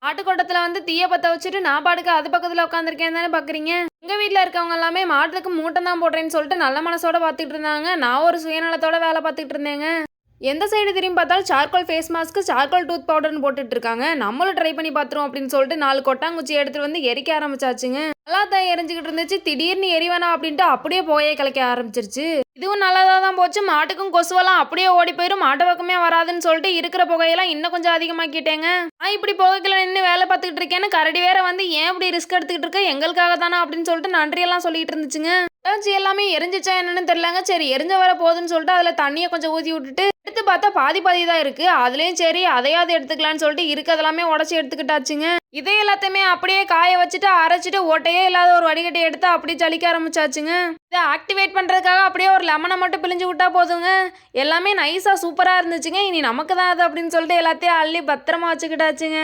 ஆட்டுக்கொட்டத்துல வந்து தீய பத்த வச்சுட்டு நான் பாட்டுக்கு அது பக்கத்துல உட்காந்துருக்கேன் தானே பாக்குறீங்க. எங்க வீட்ல இருக்கவங்க எல்லாமே மாட்டுக்கு மூட்டம் தான் போடுறேன்னு சொல்லிட்டு நல்ல மனசோட பாத்துட்டு இருந்தாங்க. நான் ஒரு சுயநலத்தோட வேலை பார்த்துட்டு இருந்தேங்க. எந்த சைடு திரும்பி பார்த்தாலும் charcoal face mask charcoal tooth பவுடர்னு போட்டுட்டு இருக்காங்க. நம்மளும் ட்ரை பண்ணி பார்த்துருவோம் அப்படின்னு சொல்லிட்டு 4 கொட்டாங்குச்சி எடுத்துட்டு வந்து எரிக்க ஆரம்பிச்சாச்சுங்க. நல்லா தான் எரிஞ்சுக்கிட்டு இருந்துச்சு. திடீர்னு எரிவேணா அப்படின்ட்டு அப்படியே போயே கலைக்க ஆரம்பிச்சிருச்சு. இதுவும் நல்லதா தான் போச்சு. மாட்டுக்கும் கொசுவெல்லாம் அப்படியே ஓடி போயிடும், மாட்டு பக்கமே வராதுன்னு சொல்லிட்டு இருக்கிற புகையெல்லாம் இன்னும் கொஞ்சம் அதிகமாக்கிட்டேங்க. நான் இப்படி புகைக்குள்ள நின்று வேலை பார்த்துக்கிட்டு இருக்கேன்னு கரடி வேற வந்து ஏன் இப்படி ரிஸ்க் எடுத்துக்கிட்டு இருக்க, எங்களுக்காக தானே அப்படின்னு சொல்லிட்டு நன்றியெல்லாம் சொல்லிட்டு இருந்துச்சுங்க. எல்லாமே எரிஞ்சிச்சா என்னன்னு தெரியலங்க. சரி எரிஞ்ச வர போகுதுன்னு சொல்லிட்டு அதுல தண்ணியை கொஞ்சம் ஊற்றி விட்டுட்டு எடுத்து பார்த்தா பாதி பாதி தான் இருக்கு. அதுலயும் சரி அதையாவது எடுத்துக்கலான்னு சொல்லிட்டு இருக்கிறதெல்லாமே உடச்சி எடுத்துக்கிட்டாச்சுங்க. இதே எல்லாத்தையுமே அப்படியே காய வச்சுட்டு அரைச்சிட்டு ஓட்டையே இல்லாத ஒரு வடிகட்டி எடுத்து அப்படியே ஜலிக்க ஆரம்பிச்சாச்சுங்க. இதை ஆக்டிவேட் பண்றதுக்காக அப்படியே ஒரு லெமனை மட்டும் பிழிஞ்சு விட்டா போதுங்க. எல்லாமே நைஸா சூப்பரா இருந்துச்சுங்க. இனி நமக்கு தான் அது அப்படின்னு சொல்லிட்டு எல்லாத்தையும் அள்ளி பத்திரமா வச்சுக்கிட்டாச்சுங்க.